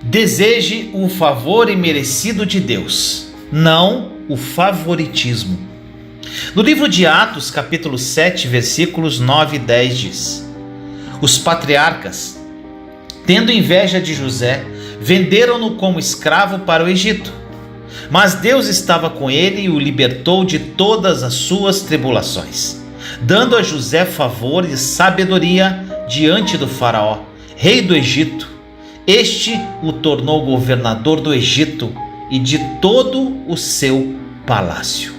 Deseje o favor imerecido de Deus, não o favoritismo. No livro de Atos, capítulo 7, versículos 9 e 10 diz: Os patriarcas, tendo inveja de José, venderam-no como escravo para o Egito. Mas Deus estava com ele e o libertou de todas as suas tribulações, dando a José favor e sabedoria diante do faraó, rei do Egito. Este o tornou governador do Egito e de todo o seu palácio.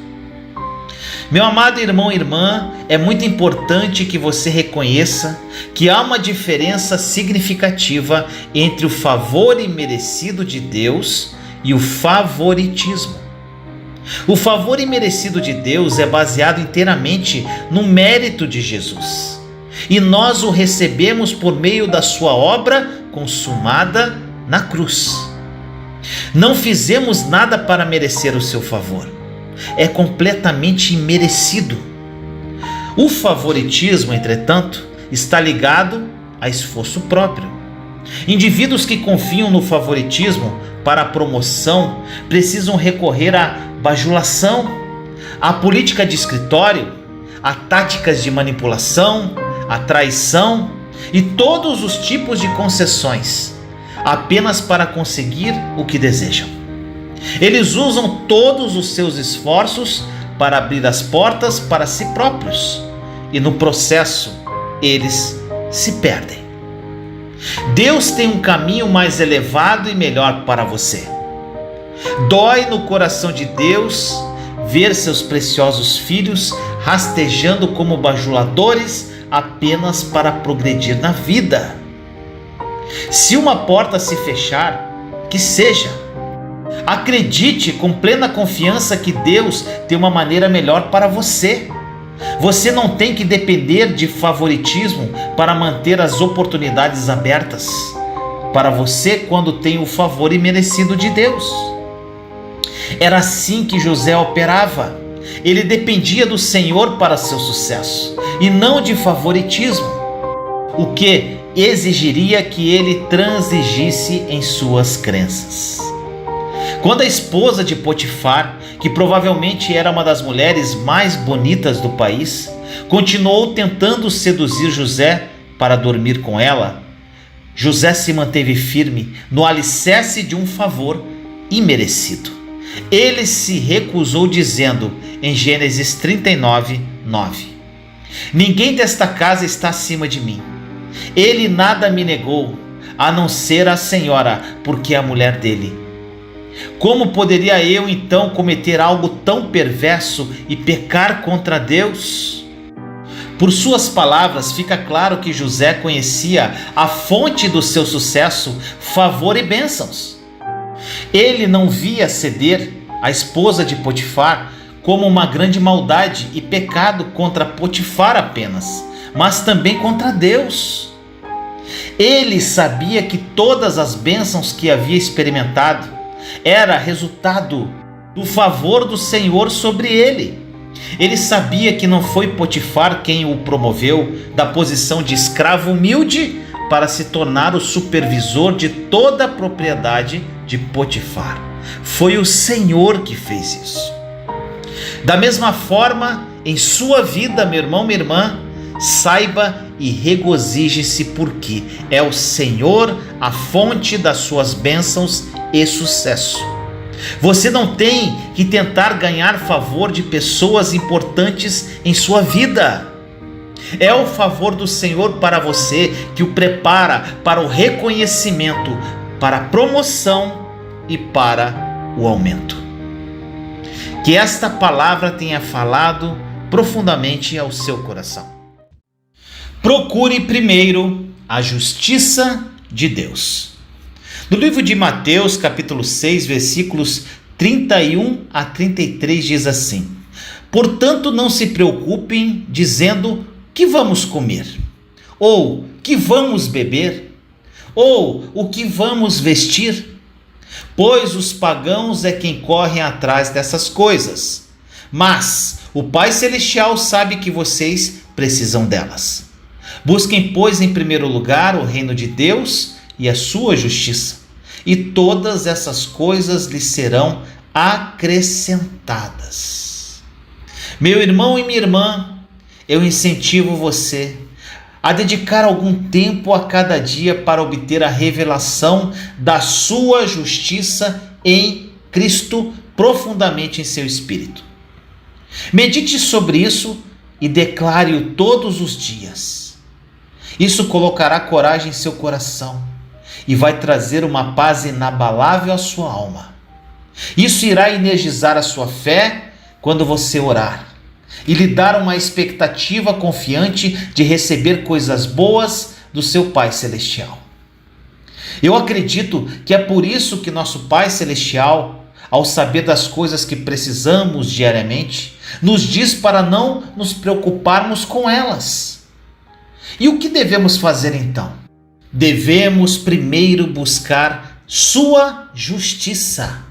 Meu amado irmão e irmã, é muito importante que você reconheça que há uma diferença significativa entre o favor imerecido de Deus e o favoritismo. O favor imerecido de Deus é baseado inteiramente no mérito de Jesus, e nós o recebemos por meio da sua obra consumada na cruz. Não fizemos nada para merecer o seu favor. É completamente imerecido. O favoritismo, entretanto, está ligado a esforço próprio. Indivíduos que confiam no favoritismo para a promoção precisam recorrer à bajulação, à política de escritório, a táticas de manipulação, a traição e todos os tipos de concessões, apenas para conseguir o que desejam. Eles usam todos os seus esforços para abrir as portas para si próprios, e no processo eles se perdem. Deus tem um caminho mais elevado e melhor para você. Dói no coração de Deus ver seus preciosos filhos rastejando como bajuladores apenas para progredir na vida. Se uma porta se fechar, que seja. Acredite com plena confiança que Deus tem uma maneira melhor para você. Você não tem que depender de favoritismo para manter as oportunidades abertas para você quando tem o favor imerecido de Deus. Era assim que José operava. Ele dependia do Senhor para seu sucesso e não de favoritismo, o que exigiria que ele transigisse em suas crenças. Quando a esposa de Potifar, que provavelmente era uma das mulheres mais bonitas do país, continuou tentando seduzir José para dormir com ela, José se manteve firme no alicerce de um favor imerecido. Ele se recusou dizendo em Gênesis 39, 9: Ninguém desta casa está acima de mim. Ele nada me negou, a não ser a senhora, porque é a mulher dele. Como poderia eu então cometer algo tão perverso e pecar contra Deus? Por suas palavras, fica claro que José conhecia a fonte do seu sucesso, favor e bênçãos. Ele não via ceder a esposa de Potifar como uma grande maldade e pecado contra Potifar apenas, mas também contra Deus. Ele sabia que todas as bênçãos que havia experimentado era resultado do favor do Senhor sobre ele. Ele sabia que não foi Potifar quem o promoveu da posição de escravo humilde para se tornar o supervisor de toda a propriedade de Potifar. Foi o Senhor que fez isso. Da mesma forma, em sua vida, meu irmão, minha irmã, saiba e regozije-se, porque é o Senhor a fonte das suas bênçãos e sucesso. Você não tem que tentar ganhar favor de pessoas importantes em sua vida. É o favor do Senhor para você que o prepara para o reconhecimento, para a promoção e para o aumento. Que esta palavra tenha falado profundamente ao seu coração. Procure primeiro a justiça de Deus. No livro de Mateus, capítulo 6, versículos 31 a 33 diz assim: Portanto, não se preocupem dizendo que vamos comer, ou que vamos beber, ou o que vamos vestir, pois os pagãos é quem correm atrás dessas coisas. Mas o Pai Celestial sabe que vocês precisam delas. Busquem, pois, em primeiro lugar o reino de Deus e a sua justiça, e todas essas coisas lhe serão acrescentadas. Meu irmão e minha irmã, eu incentivo você a dedicar algum tempo a cada dia para obter a revelação da sua justiça em Cristo profundamente em seu espírito. Medite sobre isso e declare-o todos os dias. Isso colocará coragem em seu coração e vai trazer uma paz inabalável à sua alma. Isso irá energizar a sua fé quando você orar e lhe dar uma expectativa confiante de receber coisas boas do seu Pai Celestial. Eu acredito que é por isso que nosso Pai Celestial, ao saber das coisas que precisamos diariamente, nos diz para não nos preocuparmos com elas. E o que devemos fazer então? Devemos primeiro buscar sua justiça,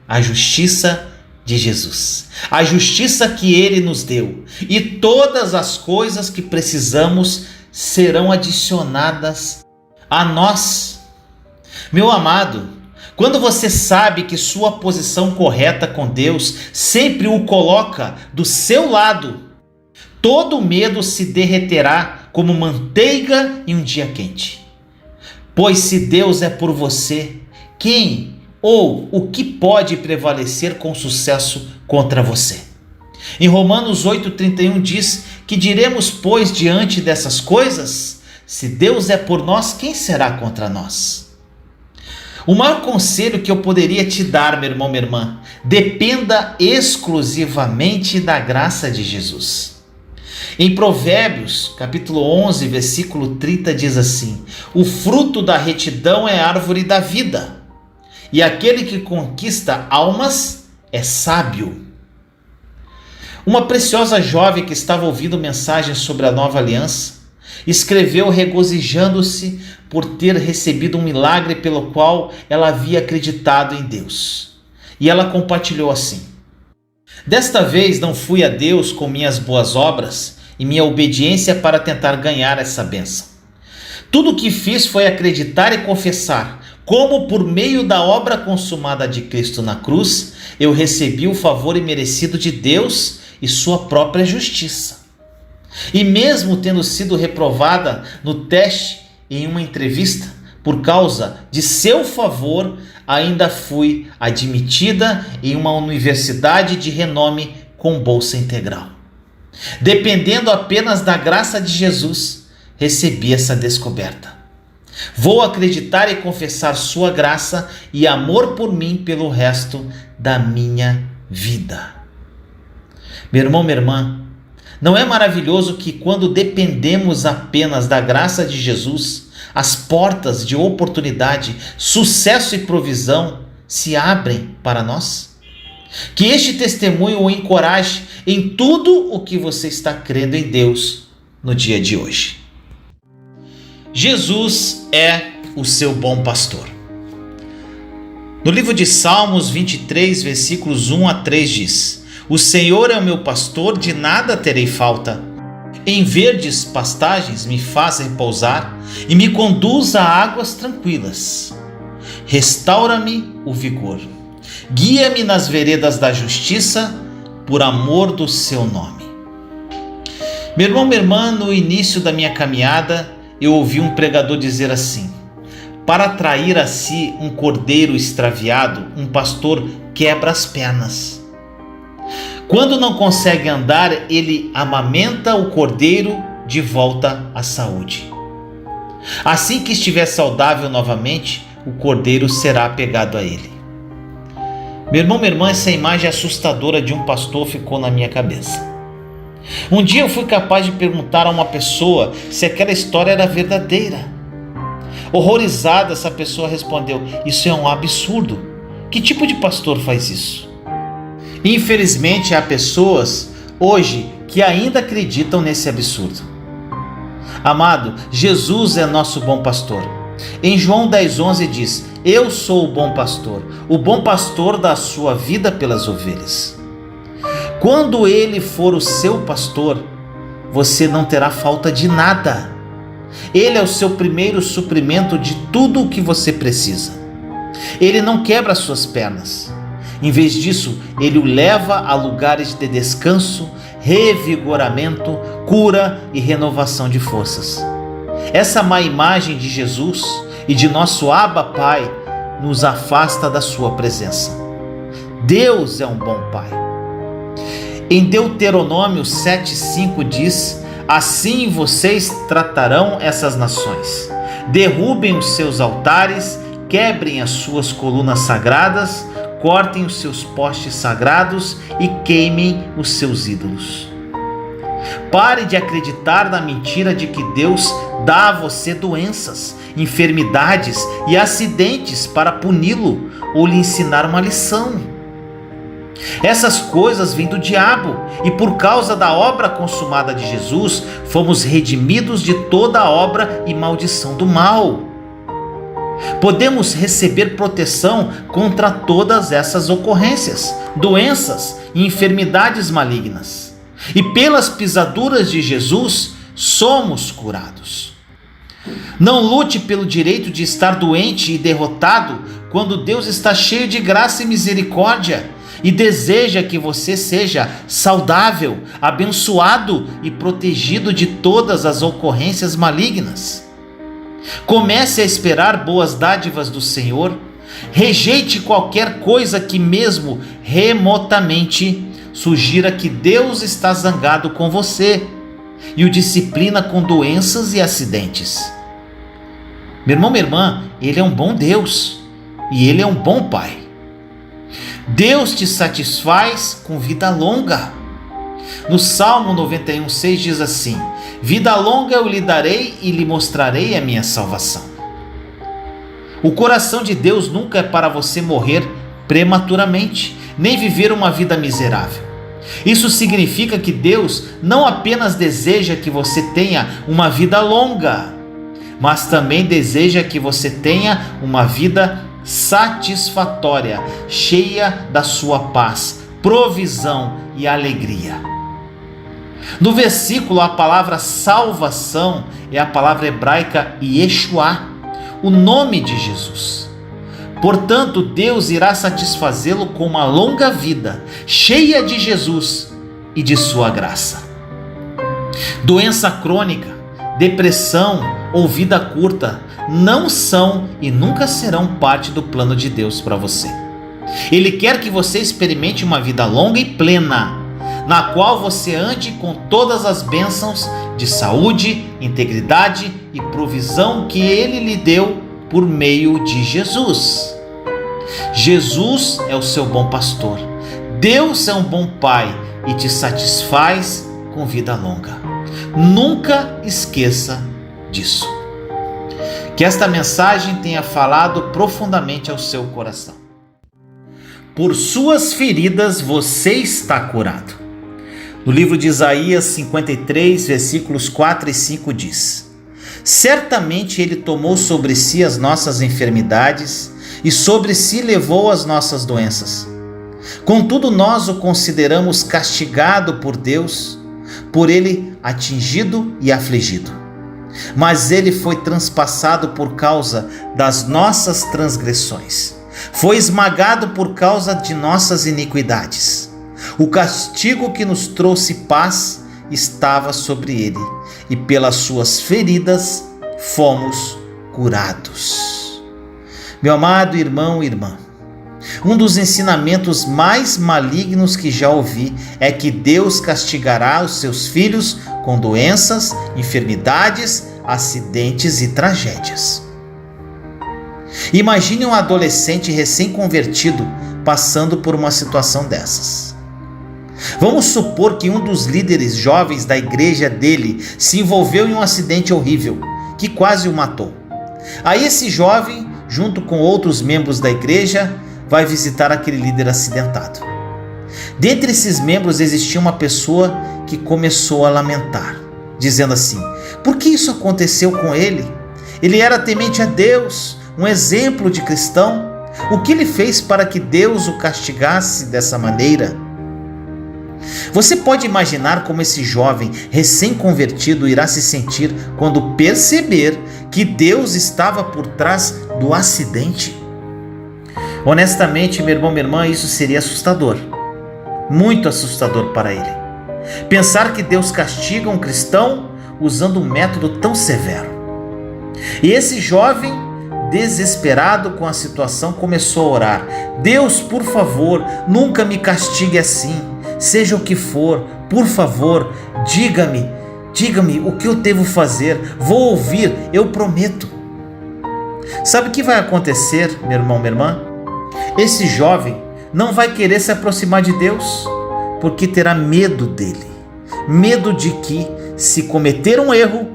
a justiça de Jesus, a justiça que ele nos deu, e todas as coisas que precisamos serão adicionadas a nós. Meu amado, quando você sabe que sua posição correta com Deus sempre o coloca do seu lado, todo medo se derreterá como manteiga em um dia quente. Pois se Deus é por você, quem ou o que pode prevalecer com sucesso contra você? Em Romanos 8,31 diz que diremos, pois, diante dessas coisas, se Deus é por nós, quem será contra nós? O maior conselho que eu poderia te dar, meu irmão, minha irmã, dependa exclusivamente da graça de Jesus. Em Provérbios, capítulo 11, versículo 30, diz assim: o fruto da retidão é árvore da vida, e aquele que conquista almas é sábio. Uma preciosa jovem que estava ouvindo mensagens sobre a nova aliança, escreveu regozijando-se por ter recebido um milagre pelo qual ela havia acreditado em Deus. E ela compartilhou assim: desta vez não fui a Deus com minhas boas obras e minha obediência para tentar ganhar essa bênção. Tudo o que fiz foi acreditar e confessar como por meio da obra consumada de Cristo na cruz, eu recebi o favor imerecido de Deus e sua própria justiça. E mesmo tendo sido reprovada no teste em uma entrevista, por causa de seu favor, ainda fui admitida em uma universidade de renome com bolsa integral. Dependendo apenas da graça de Jesus, recebi essa descoberta. Vou acreditar e confessar sua graça e amor por mim pelo resto da minha vida. Meu irmão, minha irmã, não é maravilhoso que quando dependemos apenas da graça de Jesus, as portas de oportunidade, sucesso e provisão se abrem para nós? Que este testemunho o encoraje em tudo o que você está crendo em Deus no dia de hoje. Jesus é o seu bom pastor. No livro de Salmos 23, versículos 1 a 3 diz: o Senhor é o meu pastor, de nada terei falta. Em verdes pastagens me faz repousar e me conduz a águas tranquilas. Restaura-me o vigor. Guia-me nas veredas da justiça, por amor do seu nome. Meu irmão, minha irmã, no início da minha caminhada, eu ouvi um pregador dizer assim: para atrair a si um cordeiro extraviado, um pastor quebra as pernas. Quando não consegue andar, ele amamenta o cordeiro de volta à saúde. Assim que estiver saudável novamente, o cordeiro será apegado a ele. Meu irmão, minha irmã, essa imagem assustadora de um pastor ficou na minha cabeça. Um dia eu fui capaz de perguntar a uma pessoa se aquela história era verdadeira. Horrorizada, essa pessoa respondeu: isso é um absurdo. Que tipo de pastor faz isso? Infelizmente, há pessoas hoje que ainda acreditam nesse absurdo. Amado, Jesus é nosso bom pastor. Em João 10,11 diz: eu sou o bom pastor dá a sua vida pelas ovelhas. Quando ele for o seu pastor, você não terá falta de nada. Ele é o seu primeiro suprimento de tudo o que você precisa. Ele não quebra suas pernas. Em vez disso, ele o leva a lugares de descanso, revigoramento, cura e renovação de forças. Essa má imagem de Jesus e de nosso Abba Pai nos afasta da sua presença. Deus é um bom Pai. Em Deuteronômio 7,5 diz: assim vocês tratarão essas nações. Derrubem os seus altares, quebrem as suas colunas sagradas, cortem os seus postes sagrados e queimem os seus ídolos. Pare de acreditar na mentira de que Deus dá a você doenças, enfermidades e acidentes para puni-lo ou lhe ensinar uma lição. Essas coisas vêm do diabo e por causa da obra consumada de Jesus, fomos redimidos de toda a obra e maldição do mal. Podemos receber proteção contra todas essas ocorrências, doenças e enfermidades malignas. E pelas pisaduras de Jesus, somos curados. Não lute pelo direito de estar doente e derrotado quando Deus está cheio de graça e misericórdia e deseja que você seja saudável, abençoado e protegido de todas as ocorrências malignas. Comece a esperar boas dádivas do Senhor. Rejeite qualquer coisa que mesmo remotamente sugira que Deus está zangado com você e o disciplina com doenças e acidentes. Meu irmão, minha irmã, Ele é um bom Deus e Ele é um bom Pai. Deus te satisfaz com vida longa. No Salmo 91,6 diz assim: vida longa eu lhe darei e lhe mostrarei a minha salvação. O coração de Deus nunca é para você morrer prematuramente, nem viver uma vida miserável. Isso significa que Deus não apenas deseja que você tenha uma vida longa, mas também deseja que você tenha uma vida satisfatória, cheia da sua paz, provisão e alegria. No versículo, a palavra salvação é a palavra hebraica Yeshua, o nome de Jesus. Portanto, Deus irá satisfazê-lo com uma longa vida, cheia de Jesus e de sua graça. Doença crônica, depressão ou vida curta não são e nunca serão parte do plano de Deus para você. Ele quer que você experimente uma vida longa e plena, na qual você ande com todas as bênçãos de saúde, integridade e provisão que Ele lhe deu por meio de Jesus. Jesus é o seu bom pastor. Deus é um bom Pai e te satisfaz com vida longa. Nunca esqueça disso. Que esta mensagem tenha falado profundamente ao seu coração. Por suas feridas você está curado. No livro de Isaías 53, versículos 4 e 5 diz: certamente Ele tomou sobre si as nossas enfermidades e sobre si levou as nossas doenças. Contudo, nós o consideramos castigado por Deus, por Ele atingido e afligido. Mas Ele foi transpassado por causa das nossas transgressões, foi esmagado por causa de nossas iniquidades. O castigo que nos trouxe paz estava sobre Ele, e pelas suas feridas fomos curados. Meu amado irmão e irmã, um dos ensinamentos mais malignos que já ouvi é que Deus castigará os seus filhos com doenças, enfermidades, acidentes e tragédias. Imagine um adolescente recém-convertido passando por uma situação dessas. Vamos supor que um dos líderes jovens da igreja dele se envolveu em um acidente horrível que quase o matou. Aí esse jovem, junto com outros membros da igreja, vai visitar aquele líder acidentado. Dentre esses membros existia uma pessoa que começou a lamentar, dizendo assim: por que isso aconteceu com ele? Ele era temente a Deus, um exemplo de cristão. O que ele fez para que Deus o castigasse dessa maneira? Você pode imaginar como esse jovem recém-convertido irá se sentir quando perceber que Deus estava por trás do acidente? Honestamente, meu irmão, minha irmã, isso seria assustador, muito assustador para ele. Pensar que Deus castiga um cristão usando um método tão severo. E esse jovem, desesperado com a situação, começou a orar: Deus, por favor, nunca me castigue assim, seja o que for, por favor, diga-me o que eu devo fazer, vou ouvir, eu prometo. Sabe o que vai acontecer, meu irmão, minha irmã? Esse jovem não vai querer se aproximar de Deus, porque terá medo dele, medo de que, se cometer um erro,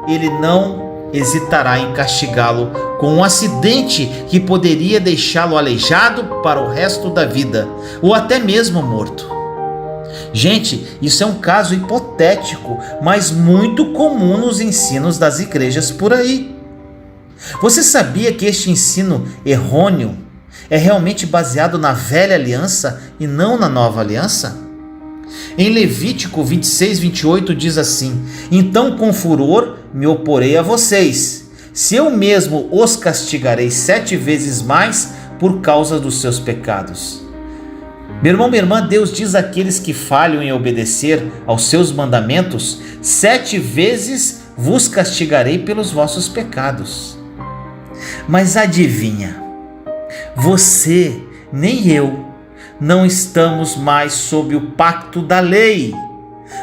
ele não hesitará em castigá-lo com um acidente que poderia deixá-lo aleijado para o resto da vida, ou até mesmo morto. Gente, isso é um caso hipotético, mas muito comum nos ensinos das igrejas por aí. Você sabia que este ensino errôneo é realmente baseado na velha aliança e não na nova aliança? Em Levítico 26, 28 diz assim: então com furor me oporei a vocês, se eu mesmo os castigarei 7 vezes mais por causa dos seus pecados. Meu irmão, minha irmã, Deus diz àqueles que falham em obedecer aos seus mandamentos: 7 vezes vos castigarei pelos vossos pecados. Mas adivinha, você nem eu não estamos mais sob o pacto da lei.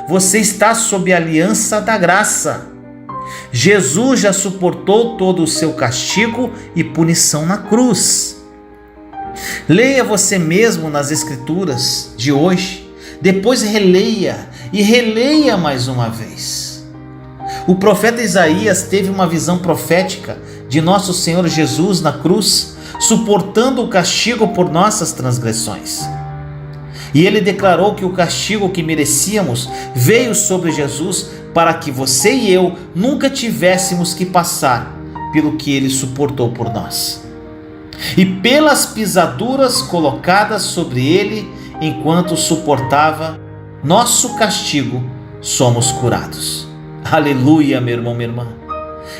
Você está sob a aliança da graça. Jesus já suportou todo o seu castigo e punição na cruz. Leia você mesmo nas Escrituras de hoje, depois releia e releia mais uma vez. O profeta Isaías teve uma visão profética de nosso Senhor Jesus na cruz, suportando o castigo por nossas transgressões. E ele declarou que o castigo que merecíamos veio sobre Jesus para que você e eu nunca tivéssemos que passar pelo que ele suportou por nós. E pelas pisaduras colocadas sobre ele enquanto suportava nosso castigo, somos curados. Aleluia, meu irmão, minha irmã.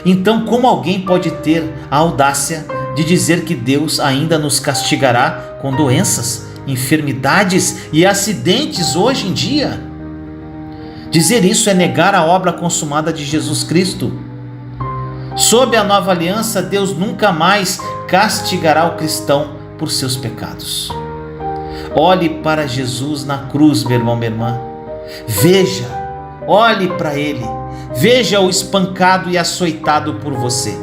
Então, como alguém pode ter a audácia de dizer que Deus ainda nos castigará com doenças, enfermidades e acidentes hoje em dia? Dizer isso é negar a obra consumada de Jesus Cristo. Sob a nova aliança, Deus nunca mais castigará o cristão por seus pecados. Olhe para Jesus na cruz, meu irmão, minha irmã. Veja, olhe para Ele. Veja-o espancado e açoitado por você.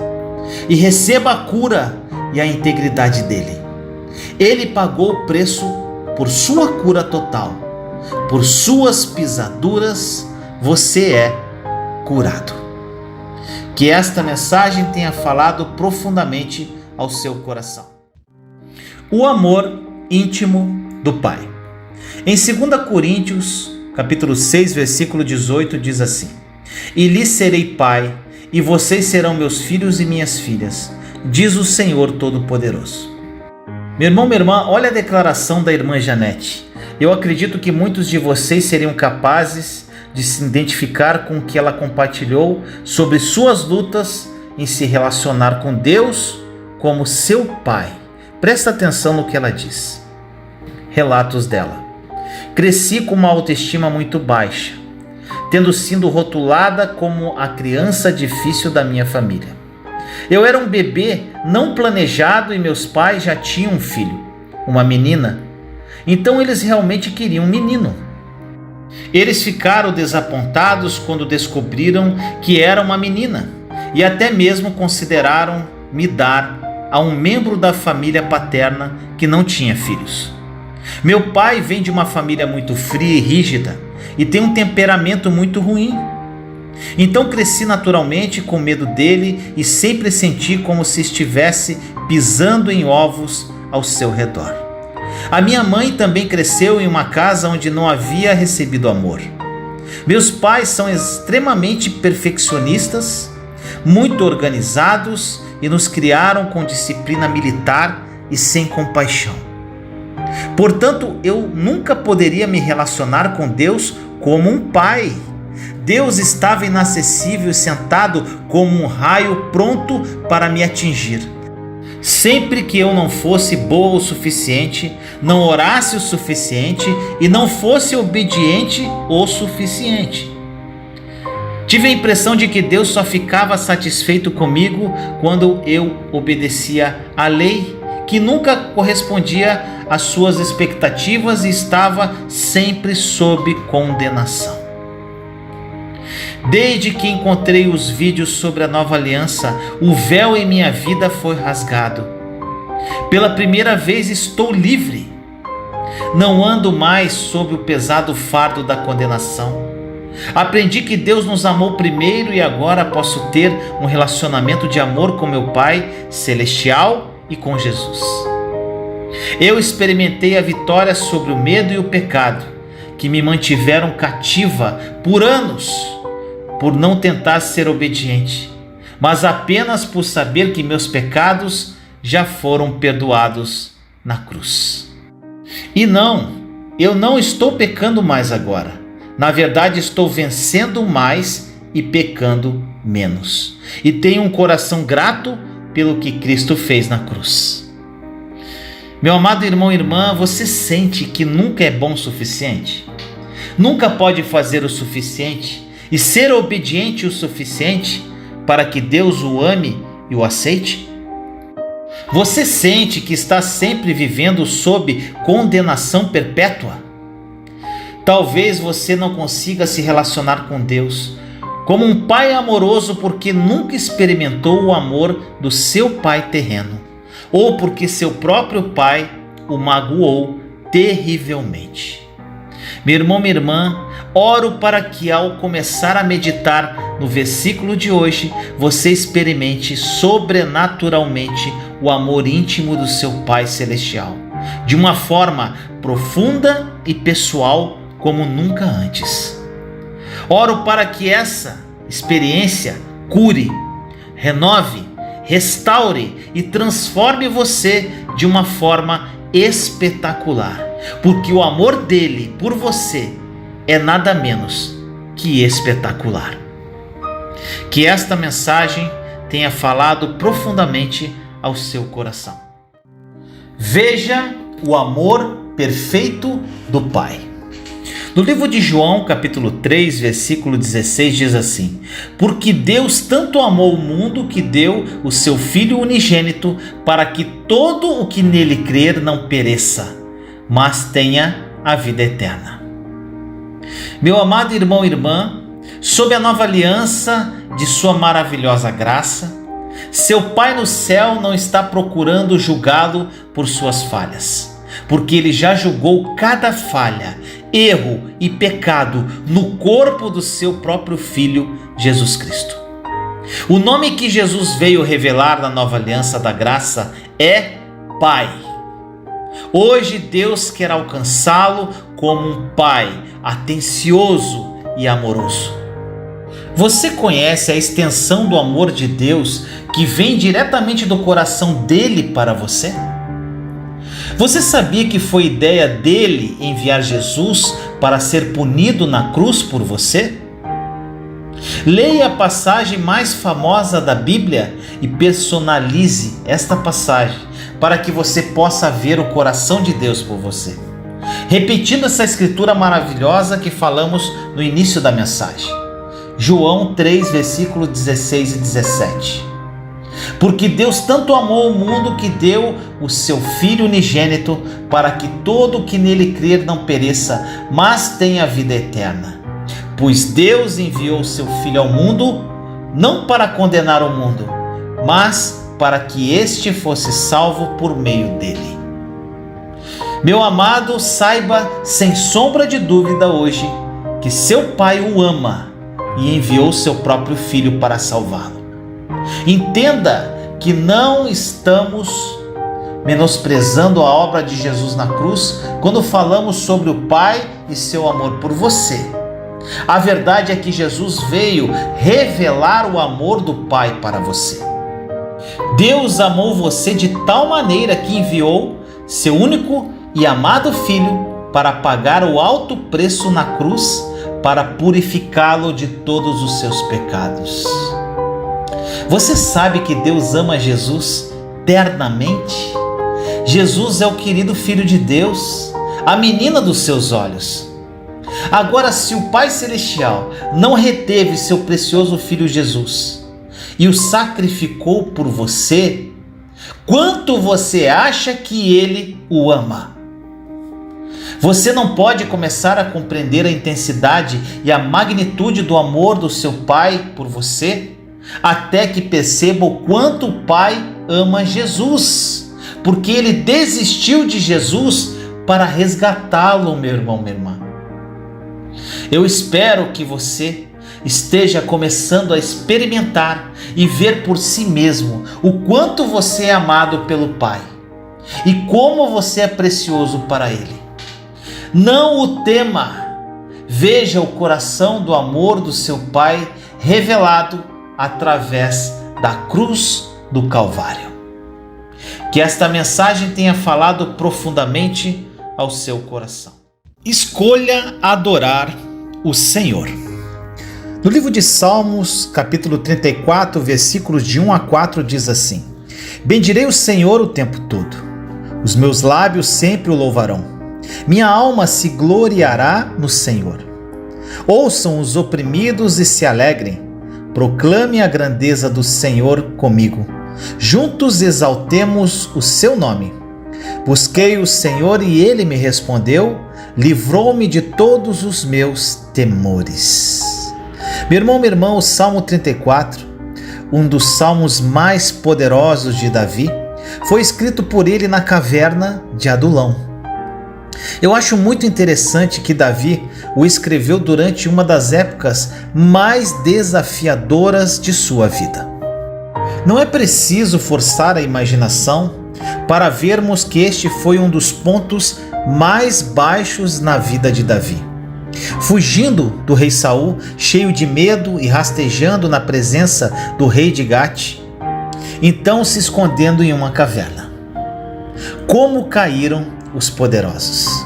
E receba a cura e a integridade dele. Ele pagou o preço por sua cura total. Por suas pisaduras, você é curado. Que esta mensagem tenha falado profundamente ao seu coração. O amor íntimo do Pai. Em 2 Coríntios, capítulo 6, versículo 18, diz assim: e lhes serei pai, e vocês serão meus filhos e minhas filhas, diz o Senhor Todo-Poderoso. Meu irmão, minha irmã, olha a declaração da irmã Janete. Eu acredito que muitos de vocês seriam capazes de se identificar com o que ela compartilhou sobre suas lutas em se relacionar com Deus como seu Pai. Presta atenção no que ela diz. Relatos dela. Cresci com uma autoestima muito baixa, tendo sido rotulada como a criança difícil da minha família. Eu era um bebê não planejado e meus pais já tinham um filho, uma menina. Então eles realmente queriam um menino. Eles ficaram desapontados quando descobriram que era uma menina e até mesmo consideraram me dar a um membro da família paterna que não tinha filhos. Meu pai vem de uma família muito fria e rígida e tem um temperamento muito ruim. Então cresci naturalmente com medo dele e sempre senti como se estivesse pisando em ovos ao seu redor. A minha mãe também cresceu em uma casa onde não havia recebido amor. Meus pais são extremamente perfeccionistas, muito organizados e nos criaram com disciplina militar e sem compaixão. Portanto, eu nunca poderia me relacionar com Deus como um pai. Deus estava inacessível e sentado como um raio pronto para me atingir. Sempre que eu não fosse boa o suficiente, não orasse o suficiente e não fosse obediente o suficiente. Tive a impressão de que Deus só ficava satisfeito comigo quando eu obedecia à lei, que nunca correspondia às suas expectativas e estava sempre sob condenação. Desde que encontrei os vídeos sobre a nova aliança, o véu em minha vida foi rasgado. Pela primeira vez estou livre. Não ando mais sob o pesado fardo da condenação. Aprendi que Deus nos amou primeiro e agora posso ter um relacionamento de amor com meu Pai celestial e com Jesus. Eu experimentei a vitória sobre o medo e o pecado, que me mantiveram cativa por anos, por não tentar ser obediente, mas apenas por saber que meus pecados já foram perdoados na cruz. E não, eu não estou pecando mais agora. Na verdade, estou vencendo mais e pecando menos. E tenho um coração grato pelo que Cristo fez na cruz. Meu amado irmão e irmã, você sente que nunca é bom o suficiente? Nunca pode fazer o suficiente e ser obediente o suficiente para que Deus o ame e o aceite? Você sente que está sempre vivendo sob condenação perpétua? Talvez você não consiga se relacionar com Deus como um pai amoroso porque nunca experimentou o amor do seu pai terreno, ou porque seu próprio pai o magoou terrivelmente. Meu irmão, minha irmã, oro para que ao começar a meditar no versículo de hoje, você experimente sobrenaturalmente o amor íntimo do seu Pai Celestial, de uma forma profunda e pessoal como nunca antes. Oro para que essa experiência cure, renove, restaure e transforme você de uma forma espetacular, porque o amor dele por você é nada menos que espetacular. Que esta mensagem tenha falado profundamente ao seu coração. Veja o amor perfeito do Pai. No livro de João, capítulo 3, versículo 16, diz assim: Porque Deus tanto amou o mundo que deu o seu Filho unigênito, para que todo o que nele crer não pereça, mas tenha a vida eterna. Meu amado irmão e irmã, sob a nova aliança de sua maravilhosa graça, seu Pai no céu não está procurando julgá-lo por suas falhas, porque ele já julgou cada falha, erro e pecado no corpo do seu próprio Filho, Jesus Cristo. O nome que Jesus veio revelar na nova aliança da graça é Pai. Hoje Deus quer alcançá-lo como um Pai atencioso e amoroso. Você conhece a extensão do amor de Deus que vem diretamente do coração dele para você? Você sabia que foi ideia dele enviar Jesus para ser punido na cruz por você? Leia a passagem mais famosa da Bíblia e personalize esta passagem para que você possa ver o coração de Deus por você. Repetindo essa escritura maravilhosa que falamos no início da mensagem. João 3, versículo 16 e 17. Porque Deus tanto amou o mundo que deu o seu Filho unigênito, para que todo o que nele crer não pereça, mas tenha vida eterna. Pois Deus enviou o seu Filho ao mundo, não para condenar o mundo, mas para que este fosse salvo por meio dele. Meu amado, saiba sem sombra de dúvida hoje que seu Pai o ama e enviou seu próprio Filho para salvá-lo. Entenda que não estamos menosprezando a obra de Jesus na cruz quando falamos sobre o Pai e seu amor por você. A verdade é que Jesus veio revelar o amor do Pai para você. Deus amou você de tal maneira que enviou seu único e amado Filho para pagar o alto preço na cruz para purificá-lo de todos os seus pecados. Você sabe que Deus ama Jesus eternamente? Jesus é o querido Filho de Deus, a menina dos seus olhos. Agora, se o Pai Celestial não reteve seu precioso Filho Jesus e o sacrificou por você, quanto você acha que Ele o ama? Você não pode começar a compreender a intensidade e a magnitude do amor do seu Pai por você até que perceba o quanto o Pai ama Jesus, porque Ele desistiu de Jesus para resgatá-lo, meu irmão, minha irmã. Eu espero que você esteja começando a experimentar e ver por si mesmo o quanto você é amado pelo Pai e como você é precioso para Ele. Não o tema, veja o coração do amor do seu Pai revelado através da cruz do Calvário. Que esta mensagem tenha falado profundamente ao seu coração. Escolha adorar o Senhor. No livro de Salmos, capítulo 34, versículos de 1 a 4, diz assim: Bendirei o Senhor o tempo todo, os meus lábios sempre o louvarão. Minha alma se gloriará no Senhor. Ouçam os oprimidos e se alegrem. Proclame a grandeza do Senhor comigo. Juntos exaltemos o seu nome. Busquei o Senhor e ele me respondeu, livrou-me de todos os meus temores. Meu irmão, minha irmã, o Salmo 34, um dos salmos mais poderosos de Davi, foi escrito por ele na caverna de Adulão. Eu acho muito interessante que Davi o escreveu durante uma das épocas mais desafiadoras de sua vida. Não é preciso forçar a imaginação para vermos que este foi um dos pontos mais baixos na vida de Davi. Fugindo do rei Saul, cheio de medo e rastejando na presença do rei de Gate, então se escondendo em uma caverna. Como caíram os poderosos!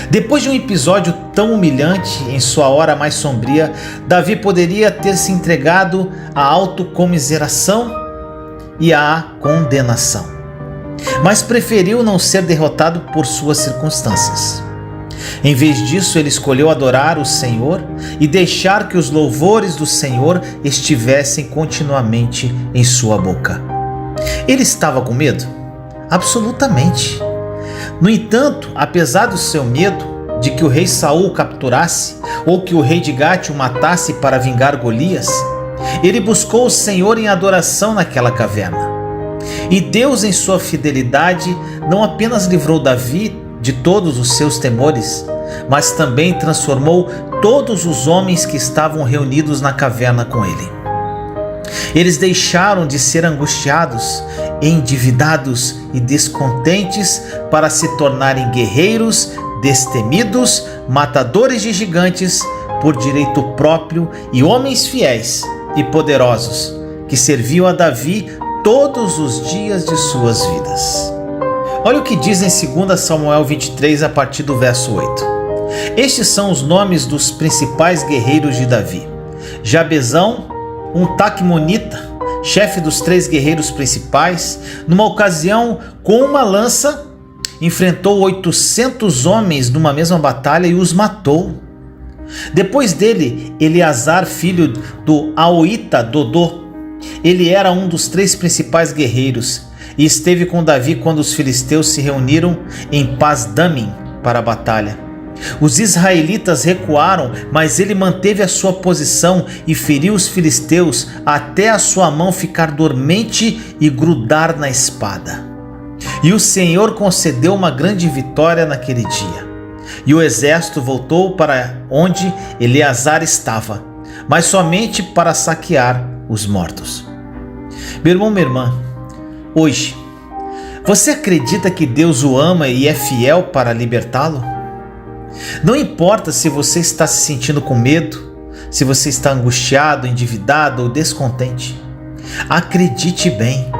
Depois de um episódio tão humilhante em sua hora mais sombria, Davi poderia ter se entregado à autocomiseração e à condenação, mas preferiu não ser derrotado por suas circunstâncias. Em vez disso, ele escolheu adorar o Senhor e deixar que os louvores do Senhor estivessem continuamente em sua boca. Ele estava com medo? Absolutamente. No entanto, apesar do seu medo de que o rei Saul o capturasse ou que o rei de Gate o matasse para vingar Golias, ele buscou o Senhor em adoração naquela caverna. E Deus, em sua fidelidade, não apenas livrou Davi de todos os seus temores, mas também transformou todos os homens que estavam reunidos na caverna com ele. Eles deixaram de ser angustiados, endividados e descontentes para se tornarem guerreiros, destemidos, matadores de gigantes por direito próprio e homens fiéis e poderosos que serviam a Davi todos os dias de suas vidas. Olha o que diz em 2 Samuel 23, a partir do verso 8. Estes são os nomes dos principais guerreiros de Davi: Jabezão, um taqumonita, chefe dos 3 guerreiros principais, numa ocasião, com uma lança, enfrentou 800 homens numa mesma batalha e os matou. Depois dele, Eleazar, filho do Aoita Dodô. Ele era um dos 3 principais guerreiros e esteve com Davi quando os filisteus se reuniram em Pas-damim para a batalha. Os israelitas recuaram, mas ele manteve a sua posição e feriu os filisteus até a sua mão ficar dormente e grudar na espada. E o Senhor concedeu uma grande vitória naquele dia. E o exército voltou para onde Eleazar estava, mas somente para saquear os mortos. Meu irmão, minha irmã, hoje, você acredita que Deus o ama e é fiel para libertá-lo? Não importa se você está se sentindo com medo, se você está angustiado, endividado ou descontente. Acredite bem.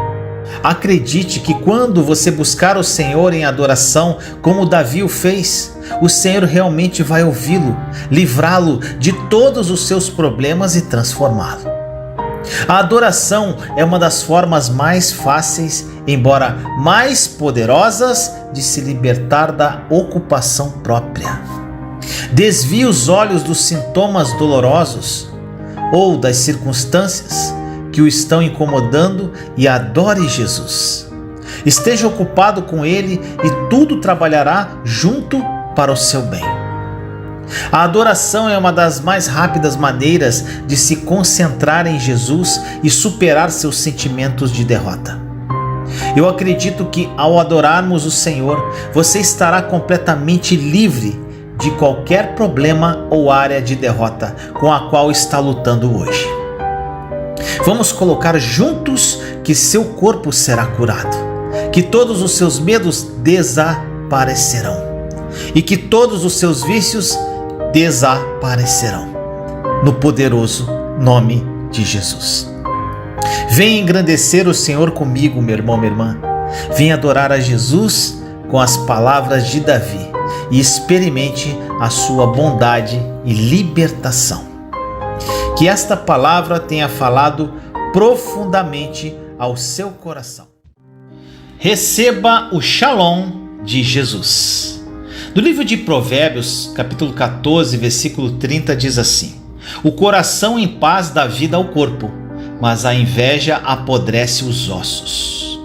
Acredite que quando você buscar o Senhor em adoração, como Davi o fez, o Senhor realmente vai ouvi-lo, livrá-lo de todos os seus problemas e transformá-lo. A adoração é uma das formas mais fáceis, embora mais poderosas, de se libertar da ocupação própria. Desvie os olhos dos sintomas dolorosos ou das circunstâncias que o estão incomodando e adore Jesus. Esteja ocupado com Ele e tudo trabalhará junto para o seu bem. A adoração é uma das mais rápidas maneiras de se concentrar em Jesus e superar seus sentimentos de derrota. Eu acredito que ao adorarmos o Senhor, você estará completamente livre de qualquer problema ou área de derrota com a qual está lutando hoje. Vamos colocar juntos que seu corpo será curado, que todos os seus medos desaparecerão e que todos os seus vícios desaparecerão, no poderoso nome de Jesus. Venha engrandecer o Senhor comigo, meu irmão, minha irmã. Venha adorar a Jesus com as palavras de Davi e experimente a sua bondade e libertação. Que esta palavra tenha falado profundamente ao seu coração. Receba o Shalom de Jesus. No livro de Provérbios, capítulo 14, versículo 30, diz assim: o coração em paz dá vida ao corpo, mas a inveja apodrece os ossos.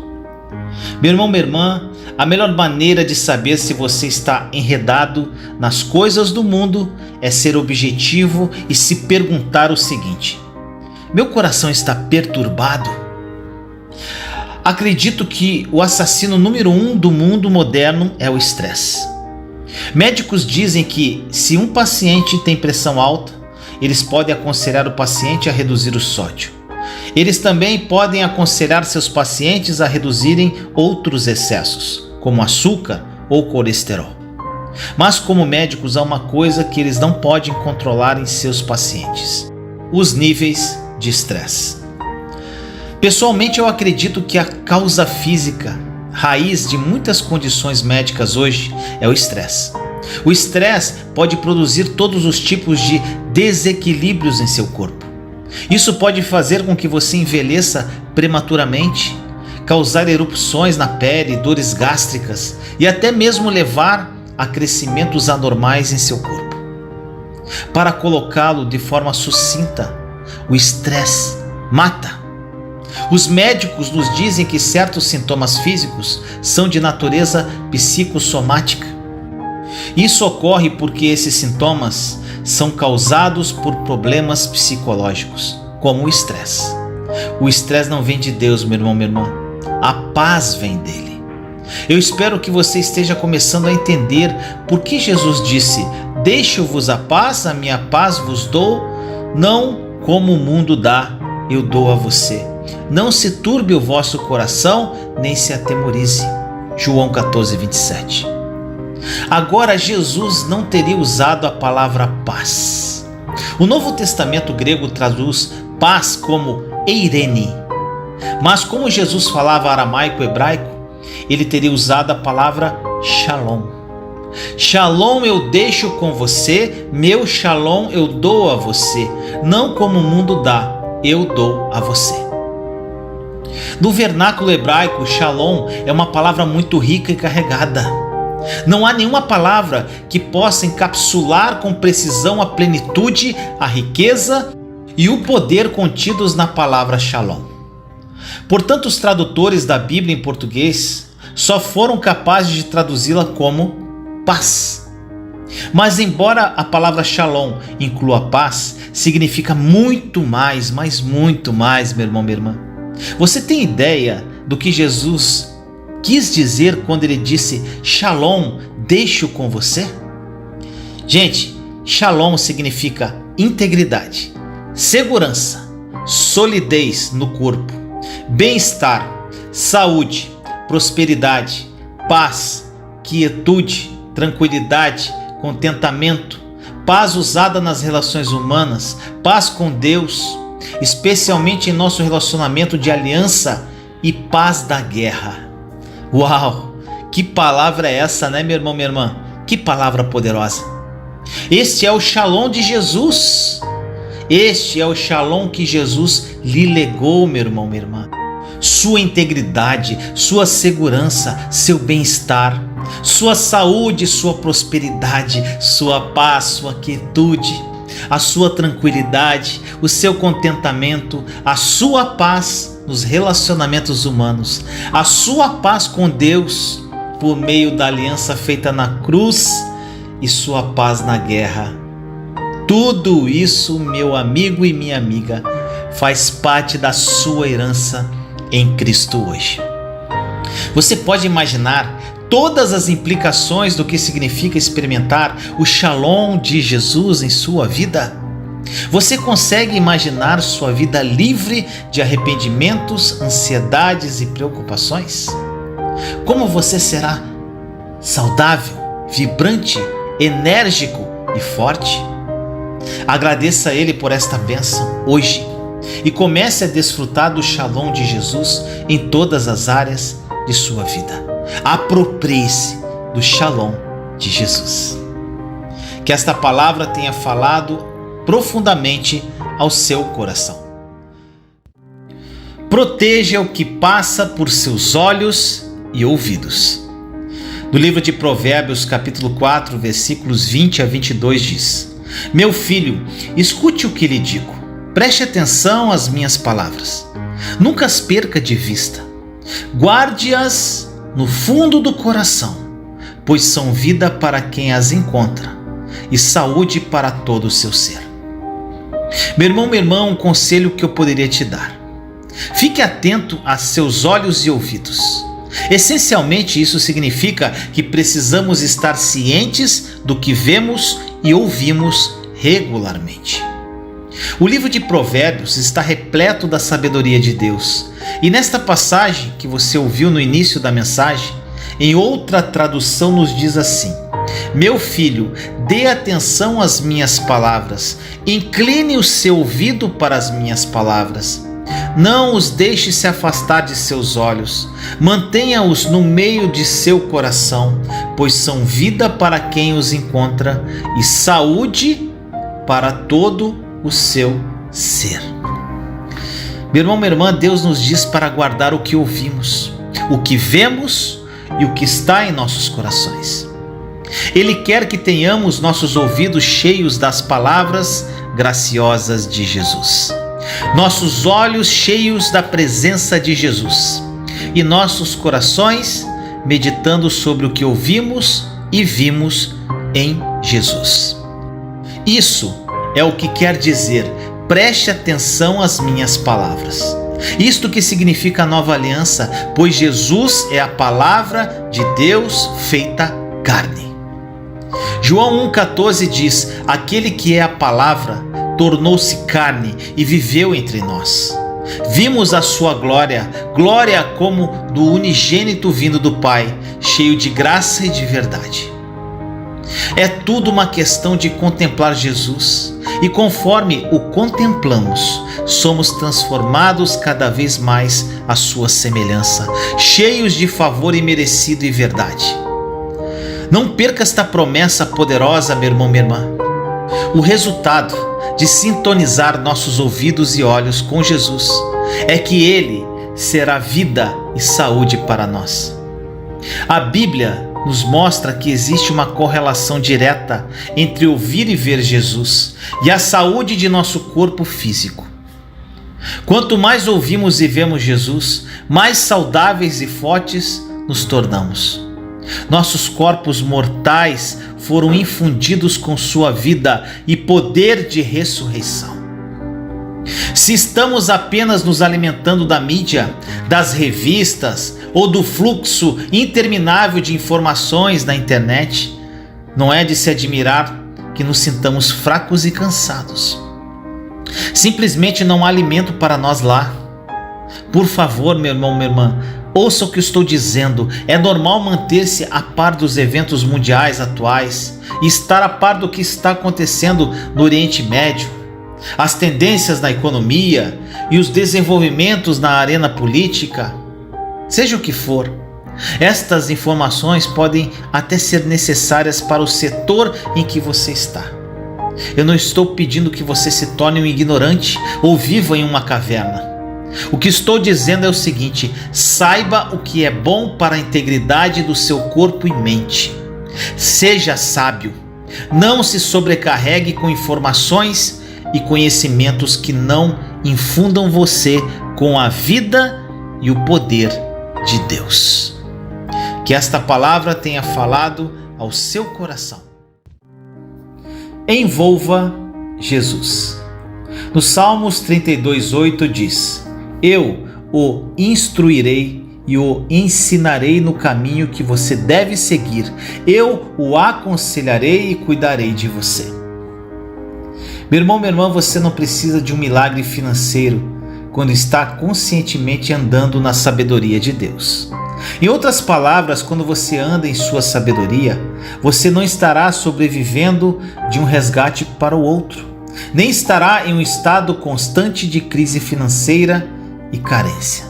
Meu irmão, minha irmã, a melhor maneira de saber se você está enredado nas coisas do mundo é ser objetivo e se perguntar o seguinte: meu coração está perturbado? Acredito que o assassino número 1 do mundo moderno é o estresse. Médicos dizem que se um paciente tem pressão alta, eles podem aconselhar o paciente a reduzir o sódio. Eles também podem aconselhar seus pacientes a reduzirem outros excessos, como açúcar ou colesterol. Mas como médicos, há uma coisa que eles não podem controlar em seus pacientes: os níveis de estresse. Pessoalmente, eu acredito que a causa física, raiz de muitas condições médicas hoje, é o estresse. O estresse pode produzir todos os tipos de desequilíbrios em seu corpo. Isso pode fazer com que você envelheça prematuramente, causar erupções na pele, dores gástricas e até mesmo levar a crescimentos anormais em seu corpo. Para colocá-lo de forma sucinta, o estresse mata. Os médicos nos dizem que certos sintomas físicos são de natureza psicossomática. Isso ocorre porque esses sintomas são causados por problemas psicológicos, como o estresse. O estresse não vem de Deus, meu irmão, minha irmã. A paz vem dele. Eu espero que você esteja começando a entender por que Jesus disse: deixo-vos a paz, a minha paz vos dou, não como o mundo dá, eu dou a você. Não se turbe o vosso coração, nem se atemorize. João 14, 27. Agora, Jesus não teria usado a palavra paz. O Novo Testamento grego traduz paz como eirene. Mas como Jesus falava aramaico-hebraico, ele teria usado a palavra shalom. Shalom eu deixo com você, meu shalom eu dou a você. Não como o mundo dá, eu dou a você. No vernáculo hebraico, shalom é uma palavra muito rica e carregada. Não há nenhuma palavra que possa encapsular com precisão a plenitude, a riqueza e o poder contidos na palavra shalom. Portanto, os tradutores da Bíblia em português só foram capazes de traduzi-la como paz. Mas embora a palavra shalom inclua paz, significa muito mais, mas muito mais, meu irmão, minha irmã. Você tem ideia do que Jesus quis dizer quando ele disse shalom, deixo com você? Gente, shalom significa integridade, segurança, solidez no corpo, bem-estar, saúde, prosperidade, paz, quietude, tranquilidade, contentamento, paz usada nas relações humanas, paz com Deus, especialmente em nosso relacionamento de aliança, e paz da guerra. Uau! Que palavra é essa, né, meu irmão, minha irmã? Que palavra poderosa! Este é o shalom de Jesus. Este é o Shalom que Jesus lhe legou, meu irmão, minha irmã. Sua integridade, sua segurança, seu bem-estar, sua saúde, sua prosperidade, sua paz, sua quietude, a sua tranquilidade, o seu contentamento, a sua paz nos relacionamentos humanos, a sua paz com Deus por meio da aliança feita na cruz e sua paz na guerra. Tudo isso, meu amigo e minha amiga, faz parte da sua herança em Cristo hoje. Você pode imaginar todas as implicações do que significa experimentar o Shalom de Jesus em sua vida? Você consegue imaginar sua vida livre de arrependimentos, ansiedades e preocupações? Como você será saudável, vibrante, enérgico e forte? Agradeça a Ele por esta bênção hoje e comece a desfrutar do Shalom de Jesus em todas as áreas de sua vida. Aproprie-se do Shalom de Jesus. Que esta palavra tenha falado profundamente ao seu coração. Proteja o que passa por seus olhos e ouvidos. No livro de Provérbios, capítulo 4, versículos 20 a 22 diz: Meu filho, escute o que lhe digo. Preste atenção às minhas palavras. Nunca as perca de vista. Guarde-as no fundo do coração, pois são vida para quem as encontra e saúde para todo o seu ser. Meu irmão, minha irmã, um conselho que eu poderia te dar: fique atento a seus olhos e ouvidos. Essencialmente, isso significa que precisamos estar cientes do que vemos e ouvimos regularmente. O livro de Provérbios está repleto da sabedoria de Deus. E nesta passagem que você ouviu no início da mensagem, em outra tradução nos diz assim: Meu filho, dê atenção às minhas palavras, incline o seu ouvido para as minhas palavras. Não os deixe se afastar de seus olhos, mantenha-os no meio de seu coração, pois são vida para quem os encontra e saúde para todo o seu ser. Meu irmão, minha irmã, Deus nos diz para guardar o que ouvimos, o que vemos e o que está em nossos corações. Ele quer que tenhamos nossos ouvidos cheios das palavras graciosas de Jesus, nossos olhos cheios da presença de Jesus e nossos corações meditando sobre o que ouvimos e vimos em Jesus. Isso é o que quer dizer: preste atenção às minhas palavras. Isto que significa a nova aliança, pois Jesus é a palavra de Deus feita carne. João 1,14 diz: Aquele que é a palavra tornou-se carne e viveu entre nós. Vimos a sua glória, glória como do unigênito vindo do Pai, cheio de graça e de verdade. É tudo uma questão de contemplar Jesus, e conforme o contemplamos, somos transformados cada vez mais à sua semelhança, cheios de favor imerecido e verdade. Não perca esta promessa poderosa, meu irmão, minha irmã. O resultado de sintonizar nossos ouvidos e olhos com Jesus é que Ele será vida e saúde para nós. A Bíblia nos mostra que existe uma correlação direta entre ouvir e ver Jesus e a saúde de nosso corpo físico. Quanto mais ouvimos e vemos Jesus, mais saudáveis e fortes nos tornamos. Nossos corpos mortais foram infundidos com sua vida e poder de ressurreição. Se estamos apenas nos alimentando da mídia, das revistas ou do fluxo interminável de informações na internet, não é de se admirar que nos sintamos fracos e cansados. Simplesmente não há alimento para nós lá. Por favor, meu irmão, minha irmã, ouça o que estou dizendo. É normal manter-se a par dos eventos mundiais atuais e estar a par do que está acontecendo no Oriente Médio, as tendências na economia e os desenvolvimentos na arena política. Seja o que for, estas informações podem até ser necessárias para o setor em que você está. Eu não estou pedindo que você se torne um ignorante ou viva em uma caverna. O que estou dizendo é o seguinte: saiba o que é bom para a integridade do seu corpo e mente. Seja sábio. Não se sobrecarregue com informações e conhecimentos que não infundam você com a vida e o poder de Deus. Que esta palavra tenha falado ao seu coração. Envolva Jesus. No Salmos 32:8 diz: eu o instruirei e o ensinarei no caminho que você deve seguir. Eu o aconselharei e cuidarei de você. Meu irmão, minha irmã, você não precisa de um milagre financeiro quando está conscientemente andando na sabedoria de Deus. Em outras palavras, quando você anda em sua sabedoria, você não estará sobrevivendo de um resgate para o outro, nem estará em um estado constante de crise financeira e carência.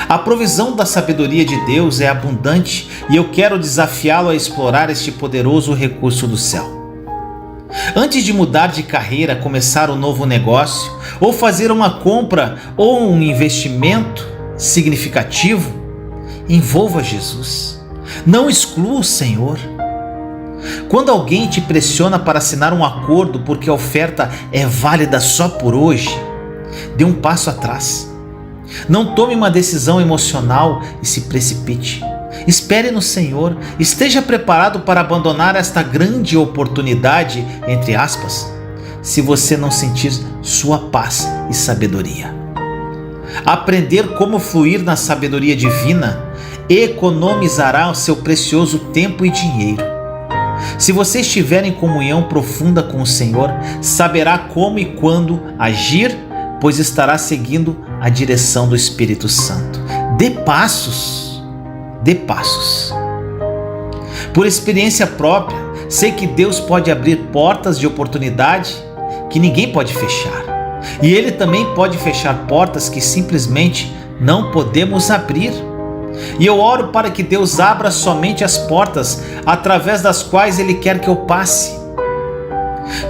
A provisão da sabedoria de Deus é abundante e eu quero desafiá-lo a explorar este poderoso recurso do céu. Antes de mudar de carreira, começar um novo negócio, ou fazer uma compra ou um investimento significativo, envolva Jesus. Não exclua o Senhor. Quando alguém te pressiona para assinar um acordo porque a oferta é válida só por hoje, dê um passo atrás. Não tome uma decisão emocional e se precipite. Espere no Senhor, esteja preparado para abandonar esta grande oportunidade, entre aspas, se você não sentir sua paz e sabedoria. Aprender como fluir na sabedoria divina economizará o seu precioso tempo e dinheiro. Se você estiver em comunhão profunda com o Senhor, saberá como e quando agir, pois estará seguindo a direção do Espírito Santo. Dê passos. Por experiência própria, sei que Deus pode abrir portas de oportunidade que ninguém pode fechar. E Ele também pode fechar portas que simplesmente não podemos abrir. E eu oro para que Deus abra somente as portas através das quais Ele quer que eu passe.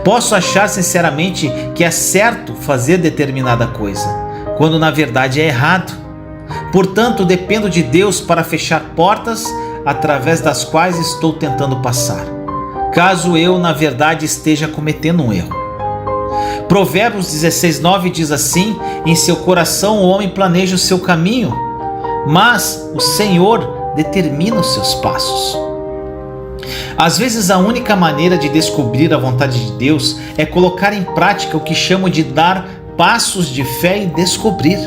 Posso achar sinceramente que é certo fazer determinada coisa, quando na verdade é errado. Portanto, dependo de Deus para fechar portas através das quais estou tentando passar, caso eu na verdade esteja cometendo um erro. Provérbios 16:9 diz assim: em seu coração o homem planeja o seu caminho, mas o Senhor determina os seus passos. Às vezes a única maneira de descobrir a vontade de Deus é colocar em prática o que chamo de dar passos de fé e descobrir.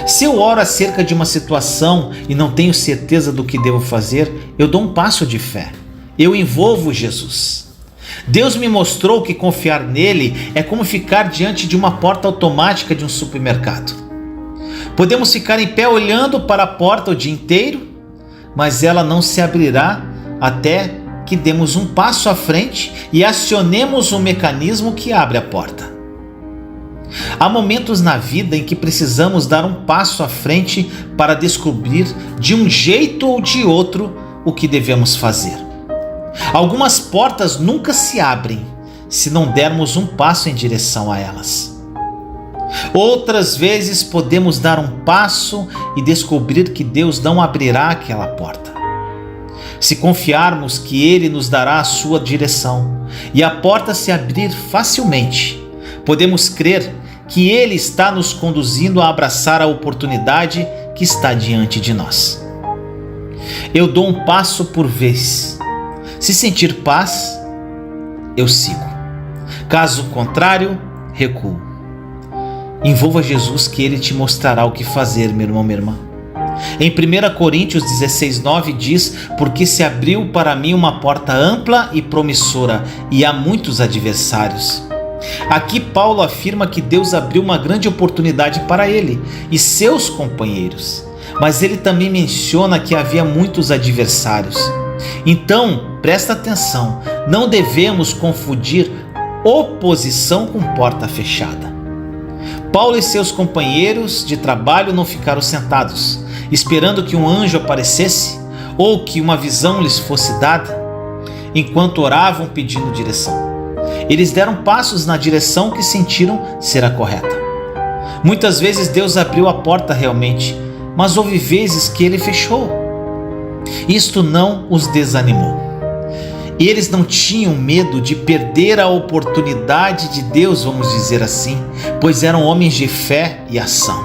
Se eu oro acerca de uma situação e não tenho certeza do que devo fazer, eu dou um passo de fé. Eu envolvo Jesus. Deus me mostrou que confiar nele é como ficar diante de uma porta automática de um supermercado. Podemos ficar em pé olhando para a porta o dia inteiro, mas ela não se abrirá até que demos um passo à frente e acionemos o mecanismo que abre a porta. Há momentos na vida em que precisamos dar um passo à frente para descobrir de um jeito ou de outro o que devemos fazer. Algumas portas nunca se abrem se não dermos um passo em direção a elas. Outras vezes podemos dar um passo e descobrir que Deus não abrirá aquela porta. Se confiarmos que Ele nos dará a sua direção e a porta se abrir facilmente, podemos crer que Ele está nos conduzindo a abraçar a oportunidade que está diante de nós. Eu dou um passo por vez. Se sentir paz, eu sigo. Caso contrário, recuo. Envolva Jesus que Ele te mostrará o que fazer, meu irmão, minha irmã. Em 1 Coríntios 16:9 diz: porque se abriu para mim uma porta ampla e promissora, e há muitos adversários. Aqui Paulo afirma que Deus abriu uma grande oportunidade para ele e seus companheiros, mas ele também menciona que havia muitos adversários. Então, presta atenção, não devemos confundir oposição com porta fechada. Paulo e seus companheiros de trabalho não ficaram sentados, esperando que um anjo aparecesse ou que uma visão lhes fosse dada, enquanto oravam pedindo direção. Eles deram passos na direção que sentiram ser a correta. Muitas vezes Deus abriu a porta realmente, mas houve vezes que Ele fechou. Isto não os desanimou. Eles não tinham medo de perder a oportunidade de Deus, vamos dizer assim, pois eram homens de fé e ação.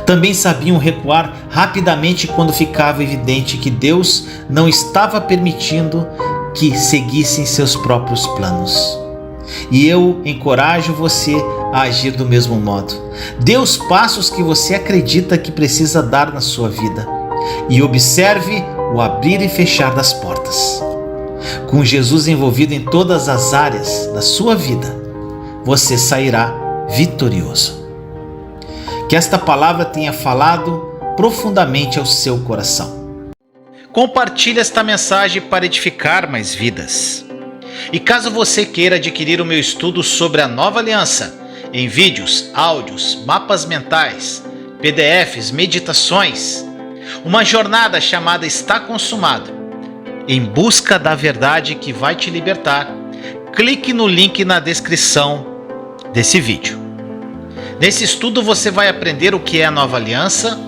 Também sabiam recuar rapidamente quando ficava evidente que Deus não estava permitindo que seguissem seus próprios planos. E eu encorajo você a agir do mesmo modo. Dê os passos que você acredita que precisa dar na sua vida e observe o abrir e fechar das portas. Com Jesus envolvido em todas as áreas da sua vida, você sairá vitorioso. Que esta palavra tenha falado profundamente ao seu coração. Compartilhe esta mensagem para edificar mais vidas. E caso você queira adquirir o meu estudo sobre a Nova Aliança, em vídeos, áudios, mapas mentais, PDFs, meditações, uma jornada chamada Está Consumado, em busca da verdade que vai te libertar, clique no link na descrição desse vídeo. Nesse estudo você vai aprender o que é a Nova Aliança,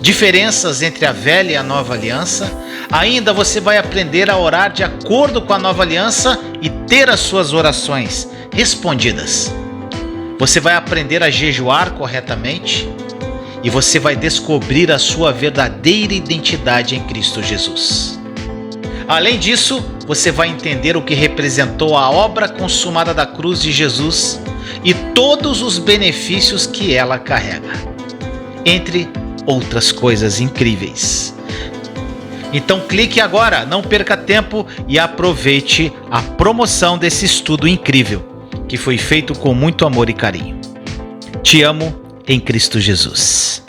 diferenças entre a Velha e a Nova Aliança. Ainda você vai aprender a orar de acordo com a Nova Aliança e ter as suas orações respondidas. Você vai aprender a jejuar corretamente e você vai descobrir a sua verdadeira identidade em Cristo Jesus. Além disso, você vai entender o que representou a obra consumada da cruz de Jesus e todos os benefícios que ela carrega, entre outras coisas incríveis. Então clique agora, não perca tempo e aproveite a promoção desse estudo incrível, que foi feito com muito amor e carinho. Te amo em Cristo Jesus.